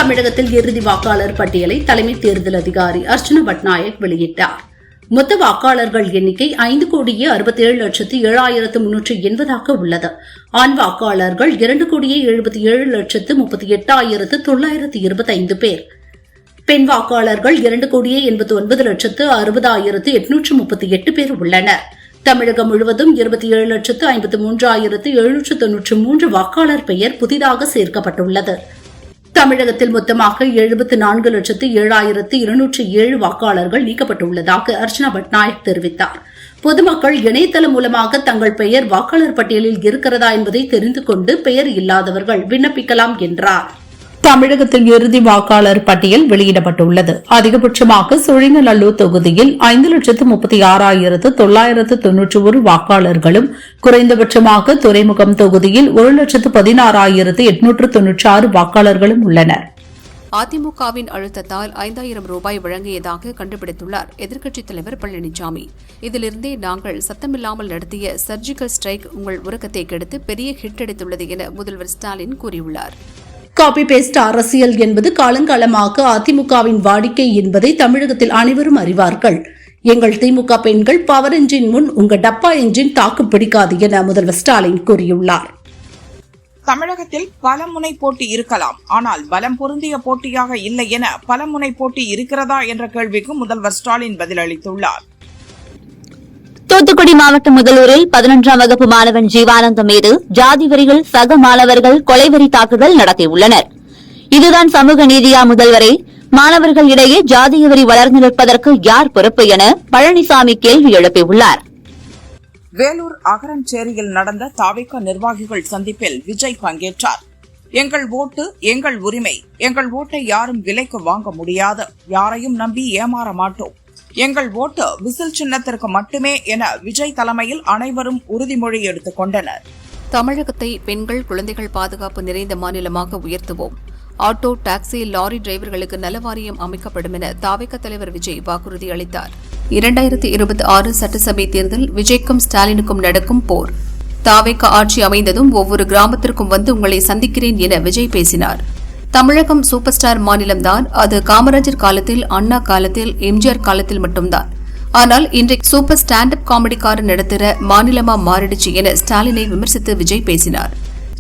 தமிழகத்தில் இறுதி வாக்காளர் பட்டியலை தலைமை தேர்தல் அதிகாரி அர்ச்சனா பட்நாயக் வெளியிட்டார். மொத்த வாக்காளர்கள் எண்ணிக்கை 5,67,07,380 உள்ளது. ஆண் வாக்காளர்கள் 2,77,38,925 பேர். பெண் வாக்காளர்கள் 2,89,60,838 பேர் உள்ளனர். தமிழகம் முழுவதும் 27,53,793 வாக்காளர் பெயர் புதிதாக சேர்க்கப்பட்டுள்ளது. தமிழகத்தில் மொத்தமாக 74,07,207 வாக்காளர்கள் நீக்கப்பட்டுள்ளதாக அர்ச்சனா பட்நாயக் தெரிவித்தார். பொதுமக்கள் இணையதளம் மூலமாக தங்கள் பெயர் வாக்காளர் பட்டியலில் இருக்கிறதா என்பதை தெரிந்து கொண்டு பெயர் இல்லாதவர்கள் விண்ணப்பிக்கலாம் என்றார். தமிழகத்தில் இறுதி வாக்காளர் பட்டியல் வெளியிடப்பட்டுள்ளது. அதிகபட்சமாக சோழிங்கநல்லூர் தொகுதியில் 5,36,991 வாக்காளர்களும், குறைந்தபட்சமாக துறைமுகம் தொகுதியில் 1,16,896 வாக்காளர்களும் உள்ளனர். அதிமுகவின் அழுத்தத்தால் 5,000 ரூபாய் வழங்கியதாக கண்டுபிடித்துள்ளார் எதிர்க்கட்சித் தலைவர் பழனிசாமி. இதிலிருந்தே நாங்கள் சத்தமில்லாமல் நடத்திய சர்ஜிக்கல் ஸ்ட்ரைக் உங்கள் உறக்கத்தை கெடுத்து பெரிய ஹிட் அடித்துள்ளது என முதல்வர் ஸ்டாலின் கூறியுள்ளார். காபி பேஸ்ட் அரசியல் என்பது காலங்காலமாக அதிமுகவின் வாடிக்கை என்பதை தமிழகத்தில் அனைவரும் அறிவார்கள். எங்கள் திமுக பெண்கள் பவர் என்ஜின் முன் உங்க டப்பா என்ஜின் தாக்கு பிடிக்காது என முதல்வர் ஸ்டாலின் கூறியுள்ளார். தமிழகத்தில் பலமுனை போட்டி இருக்கலாம், ஆனால் பலம் பொருந்திய போட்டியாக இல்லை என பலமுனை போட்டி இருக்கிறதா என்ற கேள்விக்கு முதல்வர் ஸ்டாலின் பதிலளித்துள்ளார். தூத்துக்குடி மாவட்டம் முதலூரில் 11ஆம் வகுப்பு மாணவன் ஜீவானந்தம் மீது ஜாதி வெறிகள் சக மாணவர்கள் கொலைவெறி தாக்குதல் நடத்தியுள்ளனர். இதுதான் சமூக நீதியா முதல்வரே? மாணவர்கள் இடையே ஜாதிய வெறி வளர்ந்து நிற்பதற்கு யார் பொறுப்பு என பழனிசாமி கேள்வி எழுப்பியுள்ளார். வேலூர் அகரஞ்சேரியில் நடந்த தாவேகா நிர்வாகிகள் சந்திப்பில் விஜய் பங்கேற்றார். எங்கள் ஓட்டு எங்கள் உரிமை, எங்கள் ஓட்டை யாரும் விலைக்கு வாங்க முடியாது, யாரையும் நம்பி ஏமாற மாட்டோம், எங்கள் ஓட்டு விசில் சின்னத்திற்கு மட்டுமே என விஜய் தலைமையில் அனைவரும் உறுதிமொழி எடுத்துக் கொண்டனர். தமிழகத்தை பெண்கள் குழந்தைகள் பாதுகாப்பு நிறைந்த மாநிலமாக உயர்த்துவோம். ஆட்டோ, டாக்ஸி, லாரி டிரைவர்களுக்கு நலவாரியம் அமைக்கப்படும் என தாவேக தலைவர் விஜய் வாக்குறுதி அளித்தார். 2026 சட்டசபை தேர்தல் விஜய்க்கும் ஸ்டாலினுக்கும் நடக்கும் போர். தாவேக ஆட்சி அமைந்ததும் ஒவ்வொரு கிராமத்திற்கும் வந்து உங்களை சந்திக்கிறேன் என விஜய் பேசினார். தமிழகம் சூப்பர் ஸ்டார் மாநிலம்தான். அது காமராஜர் காலத்தில், அண்ணா காலத்தில், எம்ஜிஆர் காலத்தில் மட்டும்தான். ஆனால் இன்றைக்கு சூப்பர் ஸ்டாண்ட் அப் காமெடிக்காரன் நடத்துகிற மாநிலமா மாறிடுச்சு என ஸ்டாலினை விமர்சித்து விஜய் பேசினார்.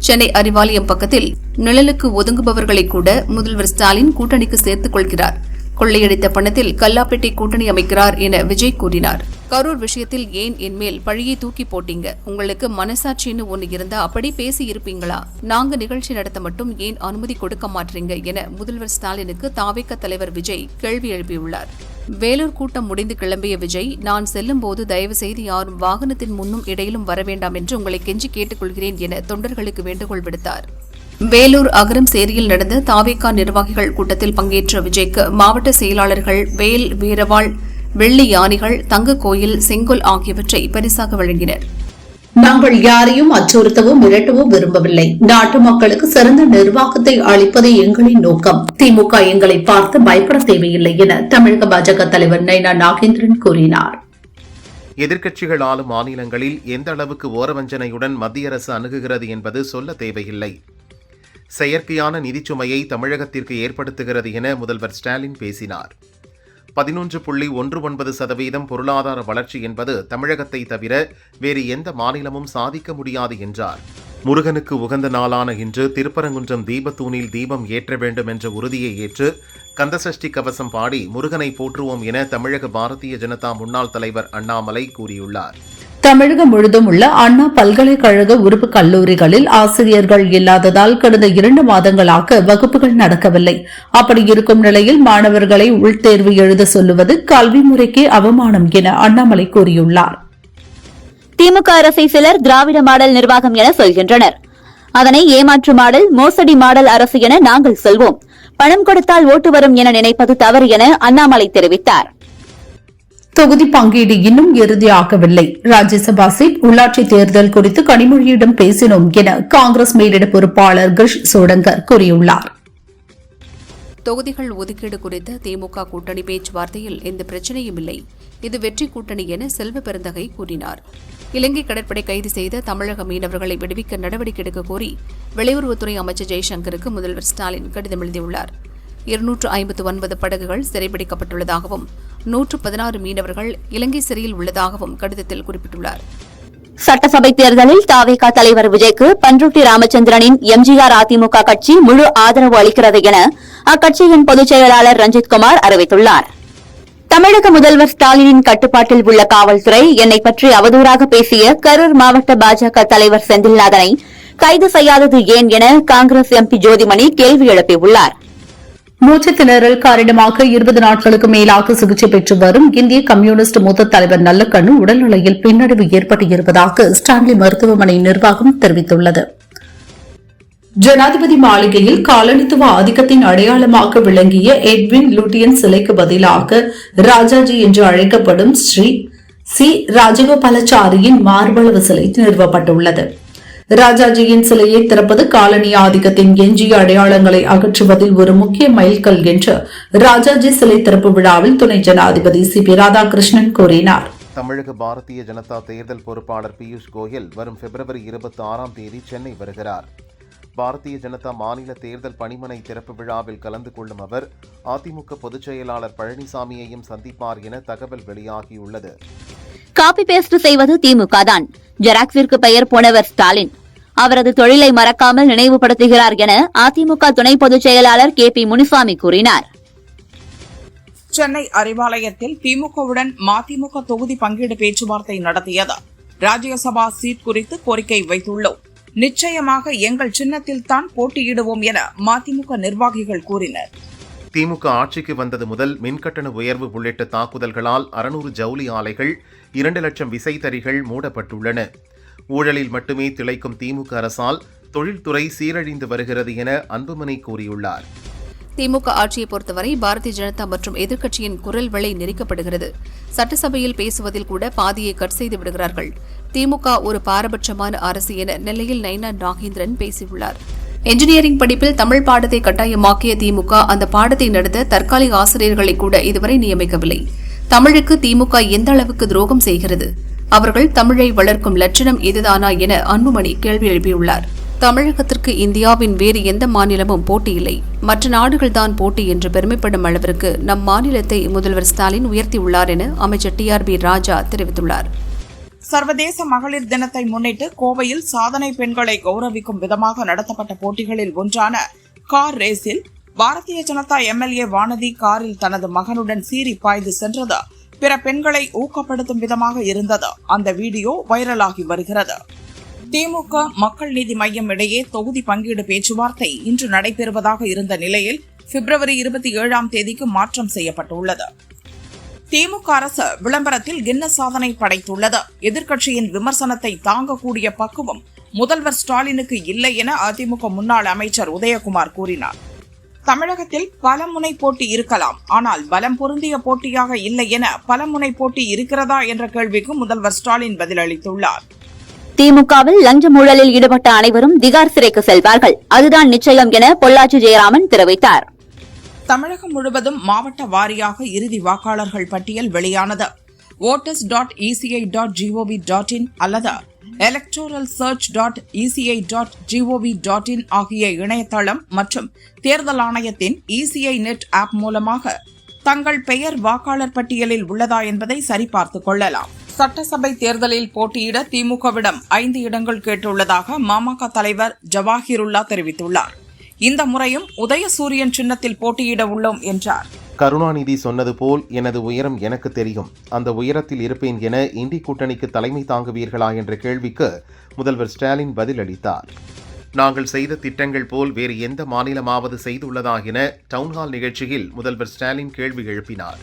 சென்னை அறிவாலயம் பக்கத்தில் நிழலுக்கு ஒதுங்குபவர்களை கூட முதல்வர் ஸ்டாலின் கூட்டணிக்கு சேர்த்துக் கொள்கிறார். கொள்ளையடித்த பணத்தில் கல்லாப்பேட்டை கூட்டணி அமைக்கிறார் என விஜய் கூறினார். கரூர் விஷயத்தில் ஏன் என்மேல் பழியை தூக்கி போட்டீங்க? உங்களுக்கு மனசாட்சின்னு ஒன்னு இருந்தா அப்படி பேசி இருப்பீங்களா? நாங்க நிகழ்ச்சி நடத்த மட்டும் ஏன் அனுமதி கொடுக்க மாட்டீங்க என முதல்வர் ஸ்டாலினுக்கு தாவேக தலைவர் விஜய் கேள்வி எழுப்பியுள்ளார். வேலூர் கூட்டம் முடிந்து கிளம்பிய விஜய், நான் செல்லும் போது தயவு செய்து யாரும் வாகனத்தின் முன்னும் இடையிலும் வர வேண்டாம் என்று உங்களை கெஞ்சி கேட்டுக்கொள்கிறேன் என தொண்டர்களுக்கு வேண்டுகோள் விடுத்தார். வேலூர் அகரம் சேரியில் நடந்த தாவேகா நிர்வாகிகள் கூட்டத்தில் பங்கேற்ற விஜய்க்கு மாவட்ட செயலாளர்கள் வேல், வீரவாள், வெள்ளி யானைகள், தங்க கோயில், செங்கோல் ஆகியவற்றை பரிசாக வழங்கினர். நாங்கள் யாரையும் அச்சுறுத்தவோ மிரட்டவோ விரும்பவில்லை. நாட்டு மக்களுக்கு சிறந்த நிர்வாகத்தை அளிப்பதே எங்களின் நோக்கம். திமுக எங்களை பார்த்து பயப்பட தேவையில்லை என தமிழக பாஜக தலைவர் நைனா நாகேந்திரன் கூறினார். எதிர்க்கட்சிகள் ஆளும் மாநிலங்களில் எந்த அளவுக்கு ஓரவஞ்சனையுடன் மத்திய அரசு அணுகுகிறது என்பது சொல்ல தேவையில்லை. செயற்கையான நிதிச்சுமையை தமிழகத்திற்கு ஏற்படுத்துகிறது என முதல்வர் ஸ்டாலின் பேசினார். 11.19% பொருளாதார வளர்ச்சி என்பது தமிழகத்தை தவிர வேறு எந்த மாநிலமும் சாதிக்க முடியாது என்றார். முருகனுக்கு உகந்த நாளான இன்று திருப்பரங்குன்றம் தீபத்தூணில் தீபம் ஏற்ற வேண்டும் என்ற உறுதியை ஏற்று கந்தசஷ்டி கவசம் பாடி முருகனை போற்றுவோம் என தமிழக பாரதிய ஜனதா முன்னாள் தலைவர் அண்ணாமலை கூறியுள்ளார். தமிழகம் முழுதும் உள்ள அண்ணா பல்கலைக்கழக உறுப்பு கல்லூரிகளில் ஆசிரியர்கள் இல்லாததால் கடந்த 2 மாதங்களாக வகுப்புகள் நடக்கவில்லை. அப்படி இருக்கும் நிலையில் மாணவர்களை உள்தேர்வு எழுத சொல்லுவது கல்வி முறைக்கே அவமானம் என அண்ணாமலை கூறியுள்ளார். திமுக அரசை சிலர் திராவிட மாடல் நிர்வாகம் என சொல்கின்றனர். அதனை ஏமாற்று மாடல், மோசடி மாடல் அரசு என நாங்கள் சொல்வோம். பணம் கொடுத்தால் ஓட்டு வரும் என நினைப்பது தவறு என அண்ணாமலை தெரிவித்தார். தொகுதி பங்கீடு இன்னும் இறுதியாகவில்லை. ராஜ்யசபா சீட், உள்ளாட்சி தேர்தல் குறித்து கனிமொழியிடம் பேசினோம் என காங்கிரஸ் மேலிட பொறுப்பாளர் கிரிஷ் சோடங்கர் கூறியுள்ளார். தொகுதிகள் ஒதுக்கீடு குறித்த திமுக கூட்டணி பேச்சுவார்த்தையில் எந்த பிரச்சனையும் இல்லை. இது வெற்றி கூட்டணி என செல்வ பெருந்தகை கூறினார். இலங்கை கடற்படை கைது செய்த தமிழக மீனவர்களை விடுவிக்க நடவடிக்கை எடுக்க கோரி வெளியுறவுத்துறை அமைச்சர் ஜெய்சங்கருக்கு முதல்வர் ஸ்டாலின் கடிதம் எழுதியுள்ளார். 259 படகுகள் சிறைபிடிக்கப்பட்டுள்ளதாகவும் 116 மீனவர்கள் இலங்கை சிறையில் உள்ளதாகவும் கடிதத்தில் குறிப்பிட்டுள்ளார். சட்டசபை தேர்தலில் தாவேகா தலைவர் விஜய்க்கு பன்ருட்டி ராமச்சந்திரனின் எம்ஜிஆர் அதிமுக கட்சி முழு ஆதரவு அளிக்கிறது என அக்கட்சியின் பொதுச் செயலாளர் ரஞ்சித்குமார் அறிவித்துள்ளார். தமிழக முதல்வர் ஸ்டாலினின் கட்டுப்பாட்டில் உள்ள காவல்துறை என்னை பற்றி அவதூறாக பேசிய கரூர் மாவட்ட பாஜக தலைவர் செந்தில்நாதனை கைது செய்யாதது ஏன் என காங்கிரஸ் எம்பி ஜோதிமணி கேள்வி எழுப்பியுள்ளார். மூச்சு திணறல் காரணமாக 20 நாட்களுக்கு மேலாக சிகிச்சை பெற்று வரும் இந்திய கம்யூனிஸ்ட் மூத்த தலைவர் நல்லக்கண்ணு உடல்நிலையில் பின்னடைவு ஏற்பட்டிருப்பதாக ஸ்டான்லி மருத்துவமனை நிர்வாகம் தெரிவித்துள்ளது. ஜனாதிபதி மாளிகையில் காலனித்துவ ஆதிக்கத்தின் அடையாளமாக விளங்கிய எட்வின் லூட்டியன் சிலைக்கு பதிலாக ராஜாஜி என்று அழைக்கப்படும் ஸ்ரீ சி ராஜகோபாலாச்சாரியின் மார்பளவு சிலை நிறுவப்பட்டுள்ளது. ராஜாஜியின் சிலையை திறப்பது காலனி ஆதிக்கத்தின் எஞ்சிய அடையாளங்களை அகற்றுவதில் ஒரு முக்கிய மைல்கல் என்று ராஜாஜி சிலை திறப்பு விழாவில் துணை ஜனாதிபதி சி.பி. ராதாகிருஷ்ணன் கூறினார். தமிழக பாரதிய ஜனதா தேர்தல் பொறுப்பாளர் பியூஷ் கோயல் வரும் பிப்ரவரி 26ஆம் தேதி சென்னை வருகிறார். பாரதிய ஜனதா மாநில தேர்தல் பணிமனை திறப்பு விழாவில் கலந்து கொள்ளும் அவர் அதிமுக பொதுச் செயலாளர் பழனிசாமியையும் சந்திப்பார் என தகவல் வெளியாகியுள்ளது. காப்பி பேஸ்ட் செய்வது திமுக தான். ஜெராக்ஸிற்கு பெயர் போனவர் ஸ்டாலின். அவரது தொழிலை மறக்காமல் நினைவுபடுத்துகிறார் என அதிமுக துணை பொதுச் செயலாளர் கே.பி. முனிசாமி கூறினார். சென்னை அறிவாலயத்தில் திமுகவுடன் மதிமுக தொகுதி பங்கீடு பேச்சுவார்த்தை நடத்தியது. ராஜ்யசபா சீட் குறித்து கோரிக்கை வைத்துள்ளோம். நிச்சயமாக எங்கள் சின்னத்தில் தான் போட்டியிடுவோம் என மதிமுக நிர்வாகிகள் கூறினர். திமுக ஆட்சிக்கு வந்தது முதல் மின்கட்டண உயர்வு உள்ளிட்ட தாக்குதல்களால் 600 ஜவுளி ஆலைகள், 2 லட்சம் விசைத்தறிகள் மூடப்பட்டுள்ளன. ஊழலில் மட்டுமே திளைக்கும் திமுக அரசால் தொழில்துறை சீரழிந்து வருகிறது என அன்புமணி கூறியுள்ளார். திமுக ஆட்சியை பொறுத்தவரை பாரதிய ஜனதா மற்றும் எதிர்க்கட்சியின் குரல் வளை நெரிக்கப்படுகிறது. சட்டசபையில் பேசுவதில் கூட பாதியை கட் செய்து விடுகிறார்கள். திமுக ஒரு பாரபட்சமான அரசு என நெல்லையில் நைனா நாகேந்திரன் பேசியுள்ளார். என்ஜினியரிங் படிப்பில் தமிழ் பாடத்தை கட்டாயமாக்கிய திமுக அந்த பாடத்தை நடத்த தற்காலிக ஆசிரியர்களை கூட இதுவரை நியமிக்கவில்லை. தமிழுக்கு திமுக எந்த அளவுக்கு துரோகம் செய்கிறது? அவர்கள் தமிழை வளர்க்கும் லட்சணம் இதுதானா என அன்புமணி கேள்வி எழுப்பியுள்ளார். தமிழகத்திற்கு இந்தியாவின் வேறு எந்த மாநிலமும் போட்டியில்லை, மற்ற நாடுகள்தான் போட்டி என்று பெருமைப்படும் அளவிற்கு நம் மாநிலத்தை முதல்வர் ஸ்டாலின் உயர்த்தியுள்ளார் என அமைச்சர் டி.ஆர்.பி. ராஜா தெரிவித்துள்ளார். சர்வதேச மகளிர் தினத்தை முன்னிட்டு கோவையில் சாதனை பெண்களை கௌரவிக்கும் விதமாக நடத்தப்பட்ட போட்டிகளில் ஒன்றான கார் ரேஸில் பாரதிய ஜனதா எம்எல்ஏ வானதி காரில் தனது மகனுடன் சீறி பாய்ந்து சென்றது பிற பெண்களை ஊக்கப்படுத்தும் விதமாக இருந்தது. அந்த வீடியோ வைரலாகி வருகிறது. திமுக மக்கள் நீதி மய்யம் இடையே தொகுதி பங்கீடு பேச்சுவார்த்தை இன்று நடைபெறுவதாக இருந்த நிலையில் பிப்ரவரி 27ஆம் தேதிக்கு மாற்றம் செய்யப்பட்டுள்ளது. திமுக அரசு விளம்பரத்தில் கின்னஸ் சாதனை படைத்துள்ளது. எதிர்க்கட்சியின் விமர்சனத்தை தாங்கக்கூடிய பக்குவம் முதல்வர் ஸ்டாலினுக்கு இல்லை என அதிமுக முன்னாள் அமைச்சர் உதயகுமார் கூறினார். தமிழகத்தில் பலமுனை போட்டி இருக்கலாம், ஆனால் பலம் பொருந்திய போட்டியாக இல்லை என பலமுனை போட்டி இருக்கிறதா என்ற கேள்விக்கு முதல்வர் ஸ்டாலின் பதிலளித்துள்ளார். திமுகவில் லஞ்ச ஊழலில் ஈடுபட்ட அனைவரும் திகார் சிறைக்கு செல்வார்கள், அதுதான் நிச்சயம் என பொள்ளாச்சி ஜெயராமன் தெரிவித்தார். தமிழகம் முழுவதும் மாவட்ட வாரியாக இறுதி வாக்காளர்கள் பட்டியல் வெளியானது. voters.eci.gov.in அல்லது electoralsearch.eci.gov.in ஆகிய இணையதளம் மற்றும் தேர்தல் ஆணையத்தின் ECI நெட் ஆப் மூலமாக தங்கள் பெயர் வாக்காளர் பட்டியலில் உள்ளதா என்பதை சரிபார்த்துக் கொள்ளலாம். சட்டசபை தேர்தலில் போட்டியிட திமுகவிடம் 5 இடங்கள் கேட்டுள்ளதாக மாமக தலைவர் ஜவாஹிருல்லா தெரிவித்துள்ளார். இந்த முறையும் உதயசூரியன் சின்னத்தில் போட்டியிட உள்ளோம் என்றார். கருணாநிதி சொன்னது போல் எனது உயரம் எனக்கு தெரியும், அந்த உயரத்தில் இருப்பேன் என இந்தி கூட்டணிக்கு தலைமை தாங்குவீர்களா என்ற கேள்விக்கு முதல்வர் ஸ்டாலின் பதிலளித்தார். நாங்கள் செய்த திட்டங்கள் போல் வேறு எந்த மாநிலமாவது செய்துள்ளதா என டவுன்ஹால் நிகழ்ச்சியில் முதல்வர் ஸ்டாலின் கேள்வி எழுப்பினார்.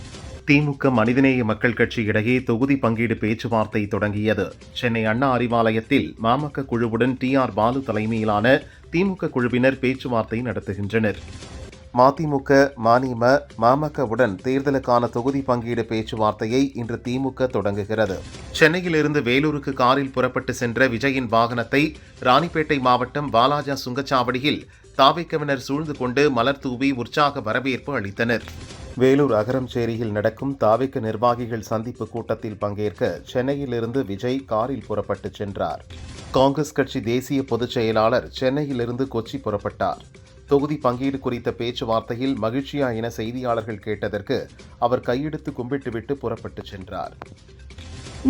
திமுக மனிதநேய மக்கள் கட்சி இடையே தொகுதி பங்கீடு பேச்சுவார்த்தை தொடங்கியது. சென்னை அண்ணா அறிவாலயத்தில் மாமக குழுவுடன் டி.ஆர். பாலு தலைமையிலான திமுக குழுவினர் பேச்சுவார்த்தை நடத்துகின்றனர். மதிமுக, மநீம, மாமகவுடன் தேர்தலுக்கான தொகுதி பங்கீடு பேச்சுவார்த்தையை இன்று திமுக தொடங்குகிறது. சென்னையிலிருந்து வேலூருக்கு காரில் புறப்பட்டு சென்ற விஜயின் வாகனத்தை ராணிப்பேட்டை மாவட்டம் வாலாஜா சுங்கச்சாவடியில் தாவேக்கவினர் சூழ்ந்து கொண்டு மலர் தூவி உற்சாக வரவேற்பு அளித்தனர். வேலூர் அகரம்சேரியில் நடக்கும் தாவேக்க நிர்வாகிகள் சந்திப்பு கூட்டத்தில் பங்கேற்க சென்னையிலிருந்து விஜய் காரில் புறப்பட்டு சென்றார். காங்கிரஸ் கட்சி தேசிய பொதுச் செயலாளர் சென்னையிலிருந்து கொச்சி புறப்பட்டார். தொகுதி பங்கீடு குறித்த பேச்சுவார்த்தையில் மகிழ்ச்சியா என செய்தியாளர்கள் கேட்டதற்கு அவர் கையெடுத்து கும்பிட்டுவிட்டு புறப்பட்டுச் சென்றார்.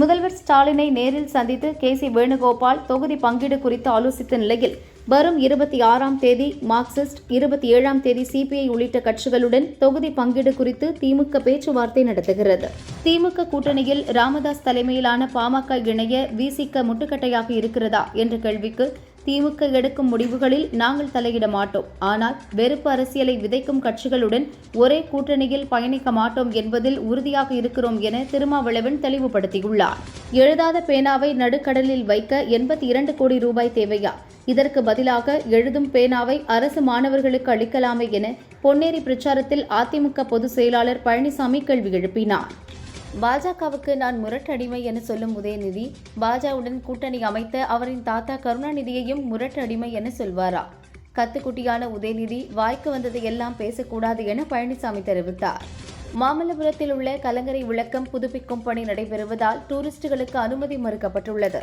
முதல்வர் ஸ்டாலினை நேரில் சந்தித்து கே.சி. வேணுகோபால் தொகுதி பங்கீடு குறித்து ஆலோசித்த நிலையில் வரும் 26ஆம் தேதி மார்க்சிஸ்ட், 27ஆம் தேதி சிபிஐ உள்ளிட்ட கட்சிகளுடன் தொகுதி பங்கீடு குறித்து திமுக பேச்சுவார்த்தை நடத்துகிறது. திமுக கூட்டணியில் ராமதாஸ் தலைமையிலான பாமக இணைய விசிக முட்டுக்கட்டையாக இருக்கிறதா என்ற கேள்விக்கு திமுக எடுக்கும் முடிவுகளில் நாங்கள் தலையிட மாட்டோம், ஆனால் வெறுப்பு அரசியலை விதைக்கும் கட்சிகளுடன் ஒரே கூட்டணியில் பயணிக்க மாட்டோம் என்பதில் உறுதியாக இருக்கிறோம் என திருமாவளவன் தெளிவுபடுத்தியுள்ளார். எழுதாத பேனாவை நடுக்கடலில் வைக்க 82 கோடி ரூபாய் தேவையா? இதற்கு பதிலாக எழுதும் பேனாவை அரசு மாணவர்களுக்கு அளிக்கலாமே என பொன்னேரி பிரச்சாரத்தில் அதிமுக பொதுச் செயலாளர் பழனிசாமி கேள்வி எழுப்பினார். பாஜகவுக்கு நான் முரட்டடிமை என சொல்லும் உதயநிதி, பாஜகவுடன் கூட்டணி அமைத்த அவரின் தாத்தா கருணாநிதியையும் முரட்டடிமை என சொல்வாரா? கத்துக்குட்டியான உதயநிதி வாய்க்கு வந்ததை எல்லாம் பேசக்கூடாது என பழனிசாமி தெரிவித்தார். மாமல்லபுரத்தில் உள்ள கலங்கரை விளக்கம் புதுப்பிக்கும் பணி நடைபெறுவதால் டூரிஸ்டுகளுக்கு அனுமதி மறுக்கப்பட்டுள்ளது.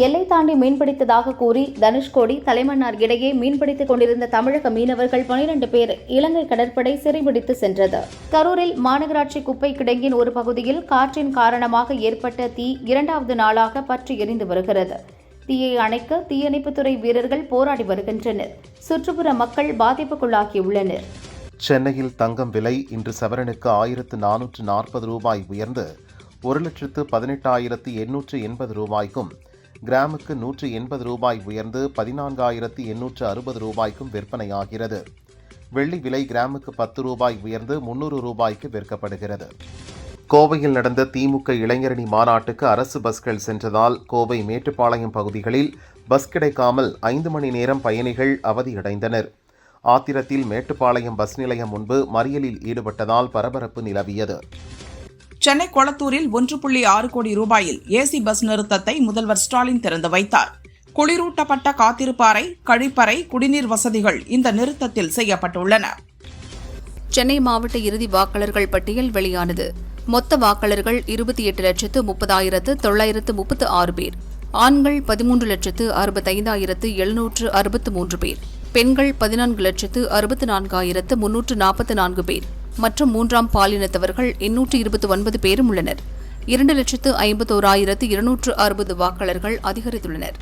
எல்லை தாண்டி மீன்பிடித்ததாக கூறி தனுஷ்கோடி, தலைமன்னார் இடையே மீன்பிடித்துக் கொண்டிருந்த தமிழக மீனவர்கள் 12 பேர் இலங்கை கடற்படை சிறைபிடித்து சென்றது. கரூரில் மாநகராட்சி குப்பை கிடங்கின் ஒரு பகுதியில் காற்றின் காரணமாக ஏற்பட்ட தீ 2வது நாளாக பற்றி எரிந்து வருகிறது. தீயை அணைக்க தீயணைப்புத்துறை வீரர்கள் போராடி வருகின்றனர். சுற்றுப்புற மக்கள் பாதிப்புக்குள்ளாகியுள்ளனர். சென்னையில் தங்கம் விலை இன்று சவரனுக்கு 1440 ரூபாய் உயர்ந்து 1,18,880 ரூபாய்க்கும், கிராமுக்கு 180 ரூபாய் உயர்ந்து 14,860 ரூபாய்க்கும் விற்பனையாகிறது. வெள்ளி விலை கிராமுக்கு 10 ரூபாய் உயர்ந்து 300 ரூபாய்க்கு விற்கப்படுகிறது. கோவையில் நடந்த திமுக இளைஞரணி மாநாட்டுக்கு அரசு பஸ்கள் சென்றதால் கோவை மேட்டுப்பாளையம் பகுதிகளில் பஸ் கிடைக்காமல் 5 மணி நேரம் பயணிகள் அவதியடைந்தனர். ஆத்திரத்தில் மேட்டுப்பாளையம் பஸ் நிலையம் முன்பு மறியலில் ஈடுபட்டதால் பரபரப்பு நிலவியது. சென்னை கொளத்தூரில் 1.6 கோடி ரூபாயில் ஏசி பஸ் நிறுத்தத்தை முதல்வர் ஸ்டாலின் திறந்து வைத்தார். குளிரூட்டப்பட்ட காத்திருப்பு அறை, கழிப்பறை, குடிநீர் வசதிகள் இந்த நிறுத்தத்தில் செய்யப்பட்டுள்ளன. சென்னை மாவட்ட இறுதி வாக்காளர்கள் பட்டியல் வெளியானது. மொத்த வாக்காளர்கள் 28,30,936 பேர். ஆண்கள் 13,65,763 பேர். பெண்கள் 14,64,344 பேர் மற்றும் 3ஆம் பாலினத்தவர்கள் 829 பேரும் உள்ளனர். 2,51,260 வாக்காளர்கள் அதிகரித்துள்ளனர்.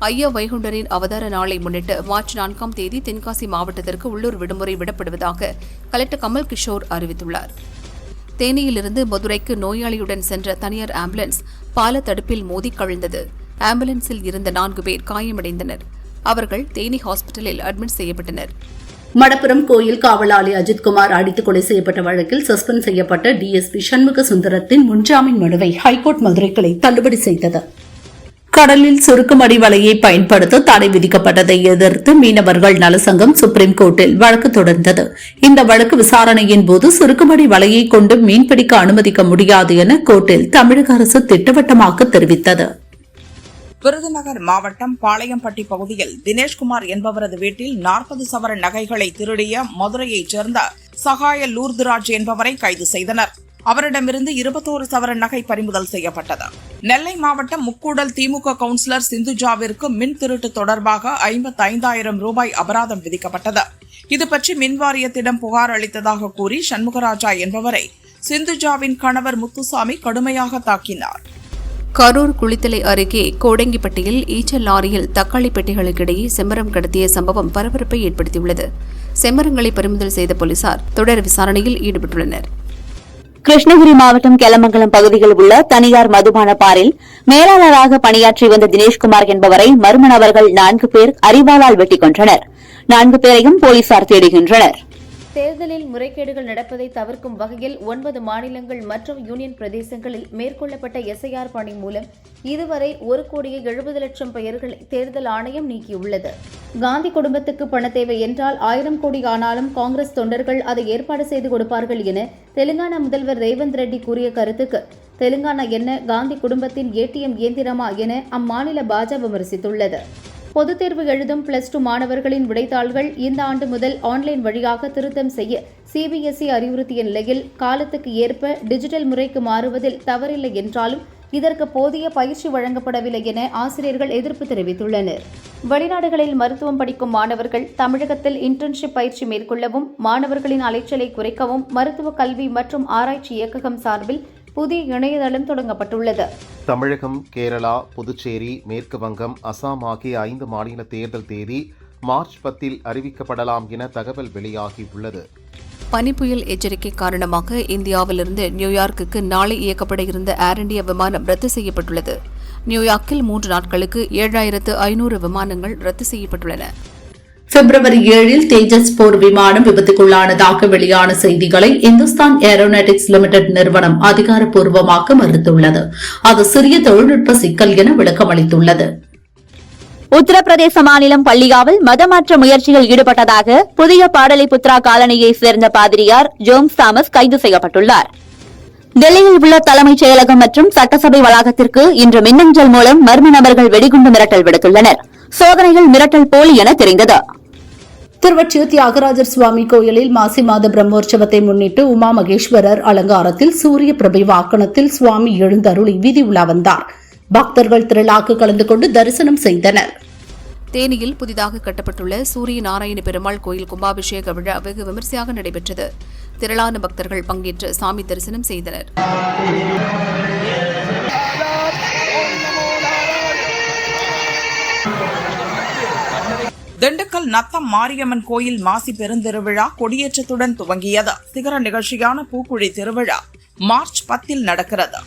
ஐயா வைகுண்டரின் அவதார நாளை முன்னிட்டு மார்ச் 4ஆம் தேதி தென்காசி மாவட்டத்திற்கு உள்ளூர் விடுமுறை விடப்படுவதாக கலெக்டர் கமல் கிஷோர் அறிவித்துள்ளார். தேனியிலிருந்து மதுரைக்கு நோயாளியுடன் சென்ற தனியார் ஆம்புலன்ஸ் பால தடுப்பில் மோதி கவிழ்ந்தது. ஆம்புலன்ஸில் இருந்த 4 பேர் காயமடைந்தனர். அவர்கள் தேனி ஹாஸ்பிட்டலில் அட்மிட் செய்யப்பட்டனர். மடப்புரம் கோயில் காவலாளி அஜித்குமார் அடித்து கொலை செய்யப்பட்ட வழக்கில் சஸ்பெண்ட் செய்யப்பட்ட டிஎஸ்பி சண்முக சுந்தரத்தின் முன்ஜாமீன் மனுவை ஹைகோர்ட் மதுரை கிளை தள்ளுபடி செய்தது. கடலில் சுருக்குமடி வலையை பயன்படுத்த தடை விதிக்கப்பட்டதை எதிர்த்து மீனவர்கள் நலசங்கம் சுப்ரீம் கோர்ட்டில் வழக்கு தொடர்ந்தது. இந்த வழக்கு விசாரணையின் போது சுருக்குமடி வலையை கொண்டு மீன்பிடிக்க அனுமதிக்க முடியாது என கோர்ட்டில் தமிழக அரசு திட்டவட்டமாக தெரிவித்தது. விருதுநகர் மாவட்டம் பாளையம்பட்டி பகுதியில் தினேஷ்குமார் என்பவரது வீட்டில் 40 சவரன் நகைகளை திருடிய மதுரையைச் சேர்ந்த சகாய லூர்துராஜ் என்பவரை கைது செய்தனர். அவரிடமிருந்து 21 சவரன் நகை பறிமுதல் செய்யப்பட்டது. நெல்லை மாவட்டம் முக்கூடல் திமுக கவுன்சிலர் சிந்துஜாவிற்கு மின் திருட்டு தொடர்பாக 55,000 ரூபாய் அபராதம் விதிக்கப்பட்டது. இதுபற்றி மின்வாரியத்திடம் புகார் அளித்ததாக கூறி சண்முகராஜா என்பவரை சிந்துஜாவின் கணவர் முத்துசாமி கடுமையாக தாக்கினார். கரூர் குளித்தலை அருகே கோடங்கிப்பட்டியில் ஈச்சல் லாரியில் தக்காளி பெட்டிகளுக்கிடையே செம்மரம் கடத்திய சம்பவம் பரபரப்பை ஏற்படுத்தியுள்ளது. செம்மரங்களை பறிமுதல் செய்த போலீசார் தொடர் விசாரணையில் ஈடுபட்டுள்ளனர். கிருஷ்ணகிரி மாவட்டம் கெலமங்கலம் பகுதியில் உள்ள தனியார் மதுபான பாரில் மேலாளராக பணியாற்றி வந்த தினேஷ்குமார் என்பவரை மர்ம நபர்கள் 4 பேர் அரிவாளால் வெட்டிக் கொன்றனர். 4 பேரையும் போலீசார் தேடுகின்றனர். தேர்தலில் முறைகேடுகள் நடப்பதை தவிர்க்கும் வகையில் 9 மாநிலங்கள் மற்றும் யூனியன் பிரதேசங்களில் மேற்கொள்ளப்பட்ட எஸ்ஐஆர் பணி மூலம் இதுவரை 1,70,00,000 பெயர்களை தேர்தல் ஆணையம் நீக்கியுள்ளது. காந்தி குடும்பத்துக்கு பண தேவை என்றால் 1000 கோடி ஆனாலும் காங்கிரஸ் தொண்டர்கள் அதை ஏற்பாடு செய்து கொடுப்பார்கள் என தெலுங்கானா முதல்வர் ரேவந்த் ரெட்டி கூறிய கருத்துக்கு தெலுங்கானா என்ன காந்தி குடும்பத்தின் ஏடிஎம் இயந்திரமா என அம்மாநில பாஜக விமர்சித்துள்ளது. பொதுத் தேர்வு எழுதும் +2 மாணவர்களின் விடைத்தாள்கள் இந்த ஆண்டு முதல் ஆன்லைன் வழியாக திருத்தம் செய்ய சிபிஎஸ்இ அறிவுறுத்திய நிலையில் காலத்துக்கு ஏற்ப டிஜிட்டல் முறைக்கு மாறுவதில் தவறில்லை என்றாலும் இதற்கு போதிய பயிற்சி வழங்கப்படவில்லை என ஆசிரியர்கள் எதிர்ப்பு தெரிவித்துள்ளனர். வெளிநாடுகளில் மருத்துவம் படிக்கும் மாணவர்கள் தமிழகத்தில் இன்டர்ன்ஷிப் பயிற்சி மேற்கொள்ளவும், மாணவர்களின் அலைச்சலை குறைக்கவும் மருத்துவ கல்வி மற்றும் ஆராய்ச்சி இயக்ககம் சார்பில் புதிய இணையதளம் தொடங்கப்பட்டுள்ளது. தமிழகம், கேரளா, புதுச்சேரி, மேற்கு வங்கம், அசாம் ஆகிய 5 மாநில தேர்தல் தேதி மார்ச் 10 அறிவிக்கப்படலாம் என தகவல் வெளியாகியுள்ளது. பனிப்புயல் எச்சரிக்கை காரணமாக இந்தியாவிலிருந்து நியூயார்க்குக்கு நாளை இயக்கப்பட இருந்த ஏர் இண்டியா விமானம் ரத்து செய்யப்பட்டுள்ளது. நியூயார்க்கில் 3 நாட்களுக்கு 7500 விமானங்கள் ரத்து செய்யப்பட்டுள்ளன. பிப்ரவரி 7 தேஜஸ் போர் விமானம் விபத்துக்குள்ளானதாக வெளியான செய்திகளை இந்துஸ்தான் ஏரோநாட்டிக்ஸ் லிமிடெட் நிறுவனம் அதிகாரப்பூர்வமாக மறுத்துள்ளது. அது சிறிய தொழில்நுட்ப சிக்கல் என விளக்கமளித்துள்ளது. உத்தரப்பிரதேச மாநிலம் பள்ளிகாவில் மதமாற்ற முயற்சியில் ஈடுபட்டதாக புதிய பாடலிபுத்ரா காலனியைச் சேர்ந்த பாதிரியார் ஜோம்ஸ் தாமஸ் கைது செய்யப்பட்டுள்ளார். டெல்லியில் உள்ள தலைமைச் செயலகம் மற்றும் சட்டசபை வளாகத்திற்கு இன்று மின்னஞ்சல் மூலம் மர்ம நபர்கள் வெடிகுண்டு மிரட்டல் விடுத்துள்ளனர். சோதனைகள் மிரட்டல் போலி என தெரிந்தது. திருவொற்றியூர் தியாகராஜர் சுவாமி கோயிலில் மாசி மாத பிரம்மோற்சவத்தை முன்னிட்டு உமா மகேஸ்வரர் அலங்காரத்தில் சூரிய பிரபை வாகனத்தில் சுவாமி எழுந்தருளி வீதி உலா வந்தார். பக்தர்கள் திரளாக கலந்து கொண்டு தரிசனம் செய்தனர். தேனியில் புதிதாக கட்டப்பட்டுள்ள சூரிய நாராயண பெருமாள் கோயில் கும்பாபிஷேக விழா வெகு விமரிசையாக நடைபெற்றது. திரளான பக்தர்கள் பங்கேற்று சாமி தரிசனம் செய்தனர். திண்டுக்கல் நத்தம் மாரியம்மன் கோயில் மாசி பெருந்திருவிழா கொடியேற்றத்துடன் துவங்கியது. சிகர நிகழ்ச்சியான பூக்குழி திருவிழா மார்ச் 10 நடக்கிறது.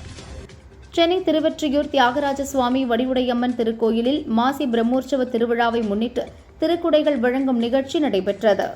சென்னை திருவொற்றியூர் தியாகராஜ சுவாமி வடிவுடையம்மன் திருக்கோயிலில் மாசி பிரம்மோற்சவ திருவிழாவை முன்னிட்டு திருக்குடைகள் வழங்கும் நிகழ்ச்சி நடைபெற்றது.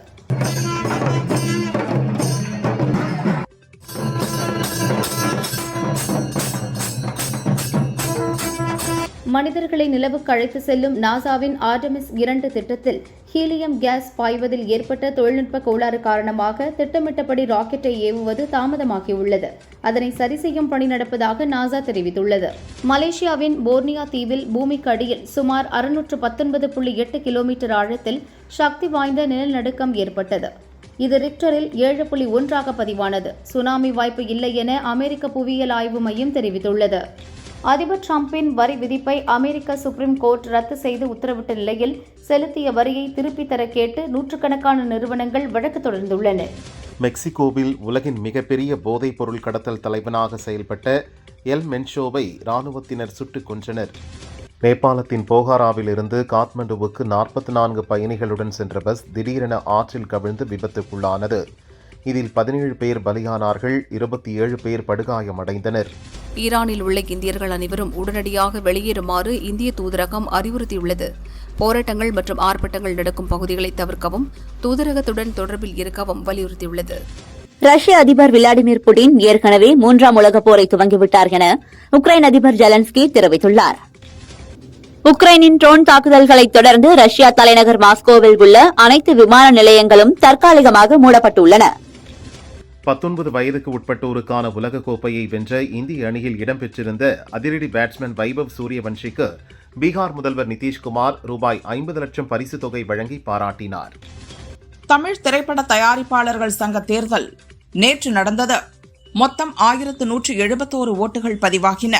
மனிதர்களை நிலவுக்கு அழைத்து செல்லும் நாசாவின் ஆர்டமிஸ் 2 திட்டத்தில் ஹீலியம் கேஸ் பாய்வதில் ஏற்பட்ட தொழில்நுட்ப கோளாறு காரணமாக திட்டமிட்டபடி ராக்கெட்டை ஏவுவது தாமதமாகியுள்ளது. அதனை சரி செய்யும் பணி நடப்பதாக நாசா தெரிவித்துள்ளது. மலேசியாவின் போர்னியா தீவில் பூமிக்கு அடியில் சுமார் 619.8 கிலோமீட்டர் ஆழத்தில் சக்தி வாய்ந்த நிலநடுக்கம் ஏற்பட்டது. இது ரிக்டரில் 7.1 பதிவானது. சுனாமி வாய்ப்பு இல்லை என அமெரிக்க புவியியல் ஆய்வு மையம் தெரிவித்துள்ளது. அதிபர் டிரம்பின் வரி விதிப்பை அமெரிக்க சுப்ரீம் கோர்ட் ரத்து செய்து உத்தரவிட்ட நிலையில் செலுத்திய வரியை திருப்பித் தர கேட்டு நூற்றுக்கணக்கான நிறுவனங்கள் வழக்கு தொடர்ந்துள்ளன. மெக்சிகோவில் உலகின் மிகப்பெரிய போதைப் பொருள் கடத்தல் தலைவனாக செயல்பட்ட எல் மென்ஷோவை ராணுவத்தினர் சுட்டுக் கொன்றனர். நேபாளத்தின் போகாராவில் இருந்து காத்மண்டுவுக்கு 44 பயணிகளுடன் சென்ற பஸ் திடீரென ஆற்றில் கவிழ்ந்து விபத்துக்குள்ளானது. இதில் 17 பேர் பலியானார்கள், 27 பேர் படுகாயமடைந்தனர். ஈரானில் உள்ள இந்தியர்கள் அனைவரும் உடனடியாக வெளியேறுமாறு இந்திய தூதரகம் அறிவுறுத்தியுள்ளது. போராட்டங்கள் மற்றும் ஆர்ப்பாட்டங்கள் நடக்கும் பகுதிகளை தவிர்க்கவும் தூதரகத்துடன் தொடர்பில் இருக்கவும் வலியுறுத்தியுள்ளது. ரஷ்ய அதிபர் விளாடிமிர் புடின் ஏற்கனவே 3ஆம் உலகப் போரை துவங்கிவிட்டார் என உக்ரைன் அதிபர் ஜெலன்ஸ்கி தெரிவித்துள்ளார். உக்ரைனின் ட்ரோன் தாக்குதல்களைத் தொடர்ந்து ரஷ்யா தலைநகர் மாஸ்கோவில் உள்ள அனைத்து விமான நிலையங்களும் தற்காலிகமாக மூடப்பட்டுள்ளன. 19 வயதுக்கு உட்பட்டோருக்கான உலகக்கோப்பையை வென்ற இந்திய அணியில் இடம்பெற்றிருந்த அதிரடி பேட்ஸ்மேன் வைபவ் சூரியவன்ஷிக்கு பீகார் முதல்வர் நிதிஷ்குமார் ரூபாய் 50 லட்சம் பரிசுத் தொகை வழங்கி பாராட்டினார். தமிழ் திரைப்பட தயாரிப்பாளர்கள் சங்க தேர்தல் நேற்று நடந்தது. மொத்தம் 1171 ஓட்டுகள் பதிவாகின.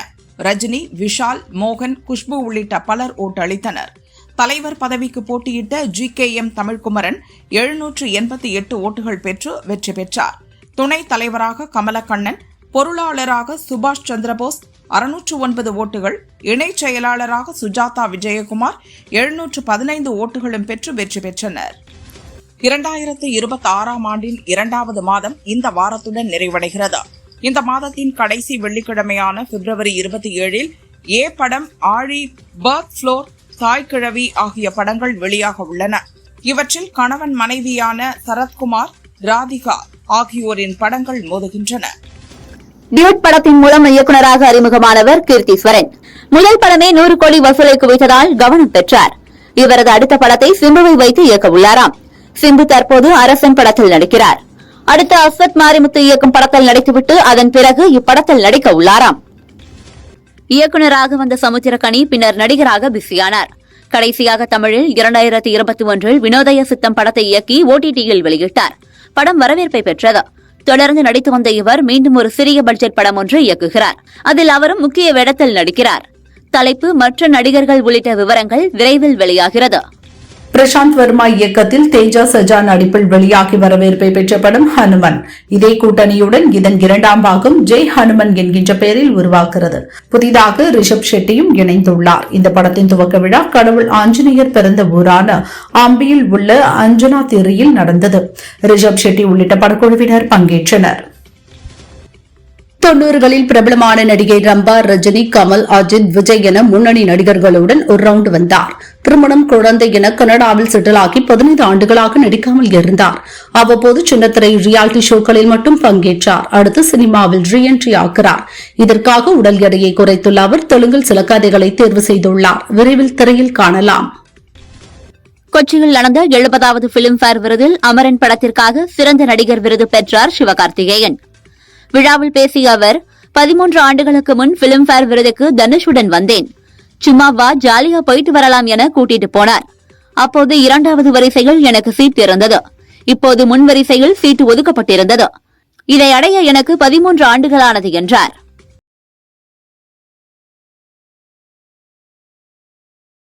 ரஜினி, விஷால், மோகன், குஷ்பு உள்ளிட்ட பலர் ஓட்டளித்தனர். தலைவர் பதவிக்கு போட்டியிட்ட GKM தமிழ்குமரன் 788 ஓட்டுகள் பெற்று வெற்றி பெற்றார். துணைத் தலைவராக கமலக்கண்ணன், பொருளாளராக சுபாஷ் சந்திரபோஸ் 609 ஓட்டுகள், இணைச் செயலாளராக சுஜாதா விஜயகுமார் 715 ஓட்டுகளும் பெற்று வெற்றி பெற்றனர். 2026ஆம் ஆண்டின் 2வது மாதம் இந்த வாரத்துடன் நிறைவடைகிறது. இந்த மாதத்தின் கடைசி வெள்ளிக்கிழமையான பிப்ரவரி 27 ஏ படம், ஆழி, பர்த் ஃப்ளோர், தாய்க்கிழவி ஆகிய படங்கள் வெளியாக உள்ளன. இவற்றில் கணவன் மனைவியான சரத்குமார், ராதிகா ஆகியோரின் படங்கள் மோதுகின்றன. டியூட் படத்தின் மூலம் இயக்குநராக அறிமுகமானவர் கீர்த்தீஸ்வரன். முதல் படமே 100 கோடி வசூலை குவித்ததால் கவனம் பெற்றார். இவரது அடுத்த படத்தை சிம்புவை வைத்து இயக்க உள்ளாராம். சிம்பு தற்போது அரசன் படத்தில் நடிக்கிறார். அடுத்த அஸ்வத் மாரிமுத்து இயக்கும் படத்தில் நடித்துவிட்டு அதன் பிறகு இப்படத்தில் நடிக்க உள்ளாராம். இயக்குநராக வந்த சமுத்திரக்கனி பின்னர் நடிகராக பிஸியானார். கடைசியாக தமிழில் 2021 வினோதய சித்தம் படத்தை இயக்கி OTT-யில் வெளியிட்டார். படம் வரவேற்பை பெற்றது. தொடர்ந்து நடித்து வந்த இவர் மீண்டும் ஒரு சிறிய பட்ஜெட் படம் ஒன்று இயக்குகிறார். அதில் அவரும் முக்கிய வேடத்தில் நடிக்கிறார். தலைப்பு, மற்ற நடிகர்கள் உள்ளிட்ட விவரங்கள் விரைவில் வெளியாகிறது. பிரசாந்த் வர்மா இயக்கத்தில் தேஜா சஜா நடிப்பில் வெளியாகி வரவேற்பை பெற்ற படம் ஹனுமன். இதே கூட்டணியுடன் இதன் இரண்டாம் பாகம் ஜெய் ஹனுமன் என்கின்ற பெயரில் உருவாகிறது. புதிதாக ரிஷப் ஷெட்டியும் இணைந்துள்ளார். இந்த படத்தின் துவக்க விழா கடவுள் ஆஞ்சநேயர் பிறந்த ஊரான ஆம்பியில் உள்ள அஞ்சனா திரியில் நடந்தது. ரிஷப் ஷெட்டி உள்ளிட்ட படக்குழுவினர் பங்கேற்றனர். 90களில் பிரபலமான நடிகை ரம்பா, ரஜினி, கமல், அஜித், விஜய் என முன்னணி நடிகர்களுடன் ஒரு ரவுண்ட் வந்தார். திருமணம், குழந்தை என கனடாவில் செட்டில் ஆகி 15 ஆண்டுகளாக நடிக்காமல் இருந்தார். அவ்வப்போது சின்னத்திரை ரியாலிட்டி ஷோக்களில் மட்டும் பங்கேற்றார். அடுத்து சினிமாவில் ரீஎன்ட்ரி ஆகிறார். இதற்காக உடல் எடையை குறைத்துள்ள அவர் தெலுங்கில் சில கதைகளை தேர்வு செய்துள்ளார். விரைவில் திரையில் காணலாம். கொச்சியில் நடந்த 70வது பிலிம்பேர் விருதில் அமரன் படத்திற்காக சிறந்த நடிகர் விருது பெற்றார் சிவகார்த்திகேயன். விழாவில் பேசிய அவர், 13 ஆண்டுகளுக்கு முன் பிலிம்பேர் விருதுக்கு தனுஷுடன் வந்தேன். சும்மா வா, ஜாலியா போயிட்டு வரலாம் என கூட்டிட்டு போனார். அப்போது 2வது வரிசையில் எனக்கு சீட் இருந்தது. இப்போது முன் வரிசையில் சீட்டு ஒதுக்கப்பட்டிருந்தது. இதை அடைய எனக்கு 13 ஆண்டுகளானது என்றார்.